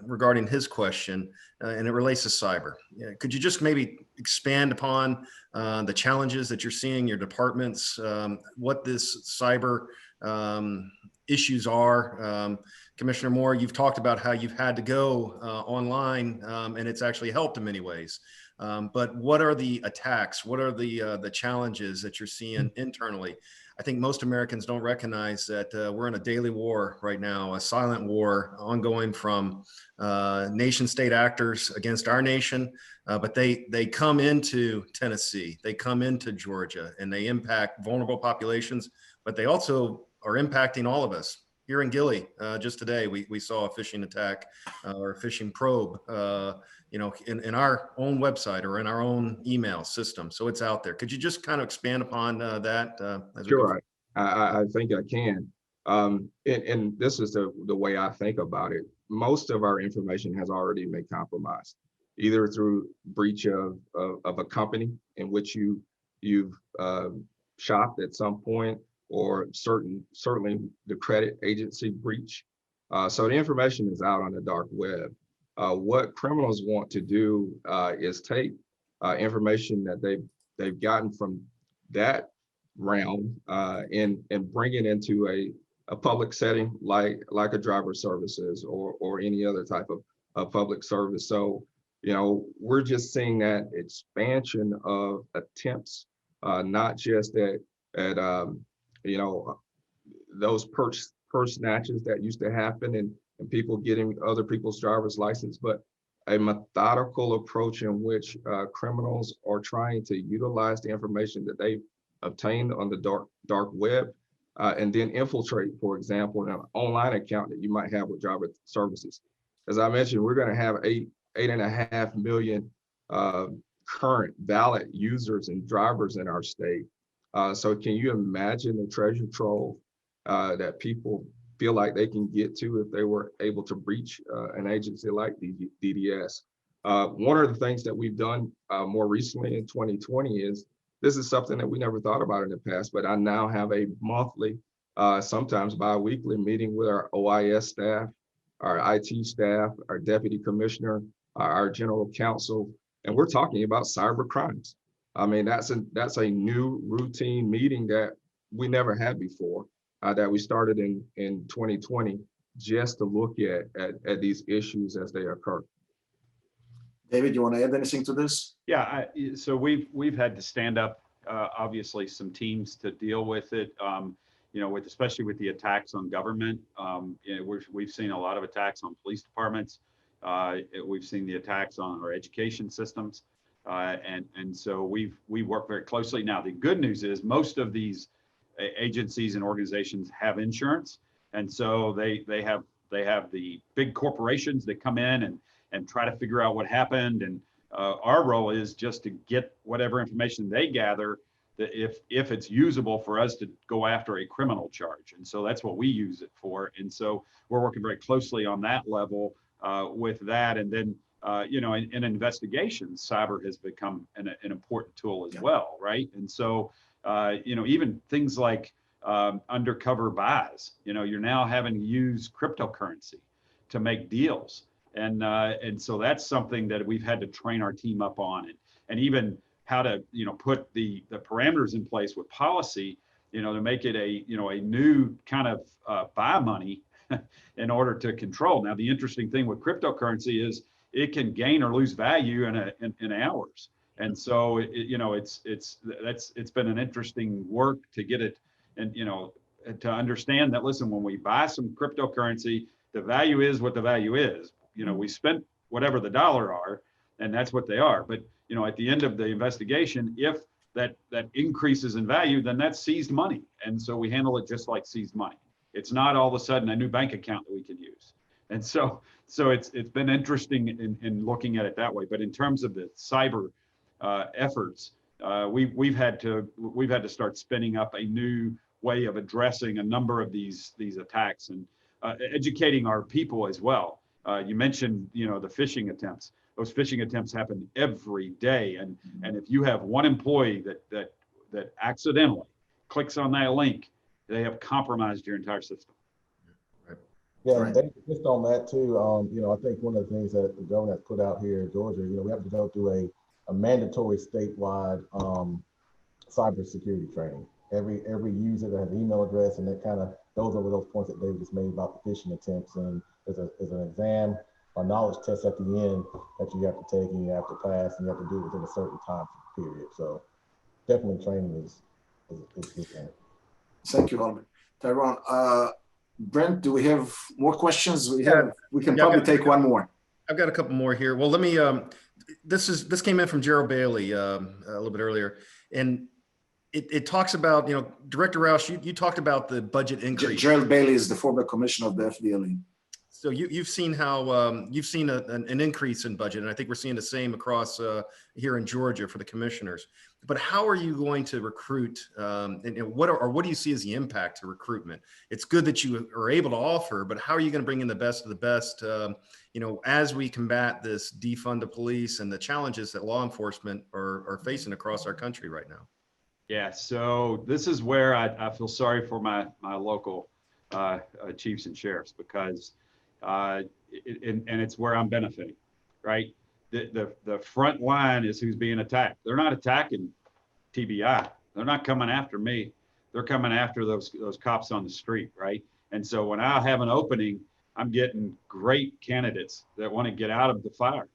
Speaker 5: regarding his question, and it relates to cyber. Could you just maybe expand upon the challenges that you're seeing in your departments, what this cyber issues are? Commissioner Moore, you've talked about how you've had to go online, and it's actually helped in many ways. But what are the attacks? What are the challenges that you're seeing internally? I think most Americans don't recognize that we're in a daily war right now, a silent war ongoing from nation state actors against our nation. But they come into Tennessee, they come into Georgia, and they impact vulnerable populations, but they also are impacting all of us. Here in GILEE, just today, we saw a phishing attack or a phishing probe, in our own website or in our own email system. So it's out there. Could you just kind of expand upon that?
Speaker 2: Sure, I think I can. And this is the way I think about it. Most of our information has already been compromised, either through breach of a company in which you've shopped at some point, or certainly the credit agency breach. So the information is out on the dark web. What criminals want to do is take information that they've gotten from that realm and bring it into a public setting like a driver services or any other type of public service. So we're just seeing that expansion of attempts, not just at those purse snatches that used to happen and people getting other people's driver's license, but a methodical approach in which criminals are trying to utilize the information that they obtained on the dark web and then infiltrate, for example, an online account that you might have with driver services. As I mentioned, we're going to have 8.5 million current valid users and drivers in our state. So can you imagine the treasure trove that people feel like they can get to if they were able to breach an agency like DDS? One of the things that we've done more recently in 2020 is, this is something that we never thought about in the past, but I now have a monthly, sometimes bi-weekly meeting with our OIS staff, our IT staff, our deputy commissioner, our general counsel, and we're talking about cyber crimes. I mean, that's a new routine meeting that we never had before, that we started in 2020, just to look at these issues as they occur.
Speaker 1: David, you want to add anything to this?
Speaker 3: Yeah, so we've had to stand up, obviously, some teams to deal with it. You know, especially with the attacks on government. You know, we've seen a lot of attacks on police departments. We've seen the attacks on our education systems, and so we work very closely. Now, the good news is most of these agencies and organizations have insurance, and so they have the big corporations that come in and try to figure out what happened. And our role is just to get whatever information they gather, that if it's usable for us to go after a criminal charge. And so that's what we use it for. And so we're working very closely on that level with that. And then, you know, in investigations, cyber has become an important tool as well, right? And so, you know, even things like undercover buys, you know, you're now having to use cryptocurrency to make deals. And so that's something that we've had to train our team up on, and even how to, you know, put the parameters in place with policy, you know, to make it a new kind of buy money in order to control. Now, the interesting thing with cryptocurrency is it can gain or lose value in hours. And so, you know, it's been an interesting work to get it, and, you know, to understand that, listen, when we buy some cryptocurrency, the value is what the value is. You know, we spent whatever the dollar are, and that's what they are. But, you know, at the end of the investigation, if that increases in value, then that's seized money. And so we handle it just like seized money. It's not all of a sudden a new bank account that we can use. And so it's been interesting in looking at it that way. But in terms of the cyber efforts, we've had to start spinning up a new way of addressing a number of these attacks, and educating our people as well. You mentioned, you know, the phishing attempts. Those phishing attempts happen every day, and if you have one employee that accidentally clicks on that link, they have compromised your entire system.
Speaker 4: Yeah, right. Just on that too, you know, I think one of the things that the governor has put out here in Georgia, you know, we have to go through a mandatory statewide cybersecurity training. Every user that has an email address, and that kind of goes over those points that David just made about the phishing attempts. And there's an exam or knowledge test at the end that you have to take, and you have to pass, and you have to do it within a certain time period. So definitely training is good.
Speaker 1: Thank you, Oliver. Tyrone, Brent, do we have more questions? We can probably take one more.
Speaker 5: I've got a couple more here. Well, let me, this came in from Gerald Bailey a little bit earlier, and it talks about, you know, Director Rausch, you talked about the budget increase.
Speaker 1: Gerald Bailey is the former commissioner of the FDLE.
Speaker 5: So you've seen how you've seen an increase in budget, and I think we're seeing the same across here in Georgia for the commissioners. But how are you going to recruit, and what do you see as the impact to recruitment? It's good that you are able to offer, but how are you going to bring in the best of the best, you know, as we combat this defund the police and the challenges that law enforcement are facing across our country right now?
Speaker 3: Yeah, so this is where I feel sorry for my local chiefs and sheriffs, because and it's where I'm benefiting, right? The front line is who's being attacked. They're not attacking TBI. They're not coming after me. They're coming after those cops on the street, right? And so when I have an opening, I'm getting great candidates that want to get out of the fire,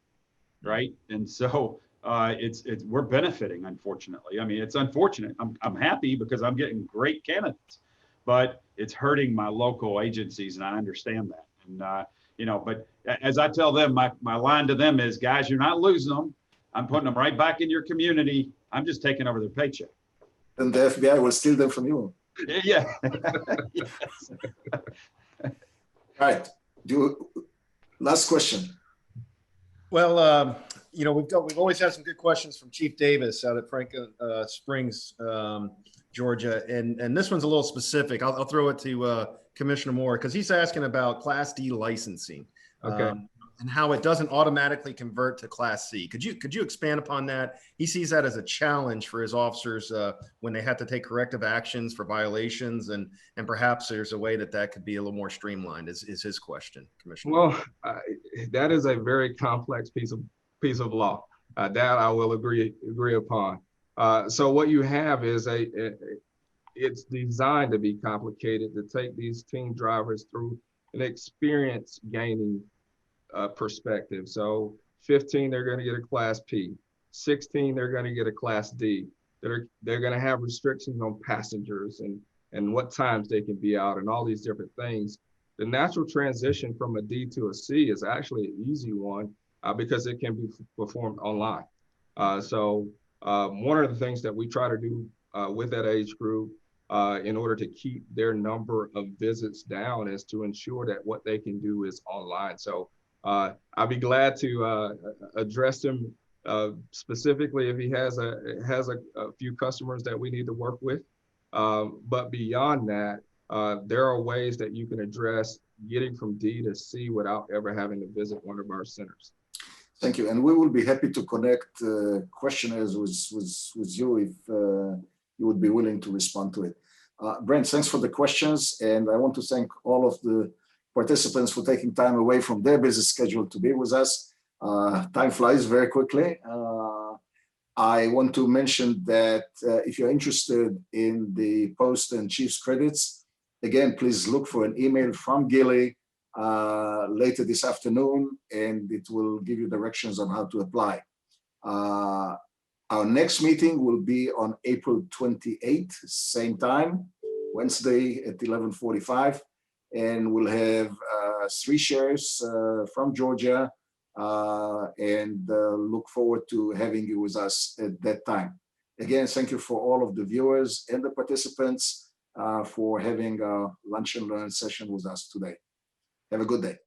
Speaker 3: right? And so we're benefiting, unfortunately. I mean, it's unfortunate. I'm happy because I'm getting great candidates, but it's hurting my local agencies, and I understand that. you know, but as I tell them, my line to them is, guys, you're not losing them. I'm putting them right back in your community. I'm just taking over their paycheck.
Speaker 1: Then the FBI will steal them from you.
Speaker 3: Yeah. Yes.
Speaker 1: Right. Last question.
Speaker 5: Well, you know, we've always had some good questions from Chief Davis out at Franklin Springs, Georgia, and this one's a little specific. I'll throw it to Commissioner Moore because he's asking about Class D licensing,
Speaker 2: Okay.
Speaker 5: and how it doesn't automatically convert to Class C. Could you expand upon that? He sees that as a challenge for his officers when they have to take corrective actions for violations, and perhaps there's a way that could be a little more streamlined. Is his question, Commissioner?
Speaker 2: Well, that is a very complex piece of law. That I will agree upon. So what you have is it's designed to be complicated to take these team drivers through an experience gaining perspective. So 15, they're going to get a Class P. 16, they're going to get a Class D. They're going to have restrictions on passengers and what times they can be out and all these different things. The natural transition from a D to a C is actually an easy one because it can be performed online. So one of the things that we try to do with that age group in order to keep their number of visits down is to ensure that what they can do is online. So I'll be glad to address him specifically if he has a few customers that we need to work with. But beyond that, there are ways that you can address getting from D to C without ever having to visit one of our centers.
Speaker 1: Thank you. And we will be happy to connect questionnaires with you if you would be willing to respond to it. Brent, thanks for the questions. And I want to thank all of the participants for taking time away from their busy schedule to be with us. Time flies very quickly. I want to mention that if you're interested in the post and chief's credits, again, please look for an email from GILEE later this afternoon, and it will give you directions on how to apply. Our next meeting will be on April 28th, same time, Wednesday at 11:45. And we'll have 3 sheriffs from Georgia and look forward to having you with us at that time. Again, thank you for all of the viewers and the participants for having a lunch and learn session with us today. Have a good day.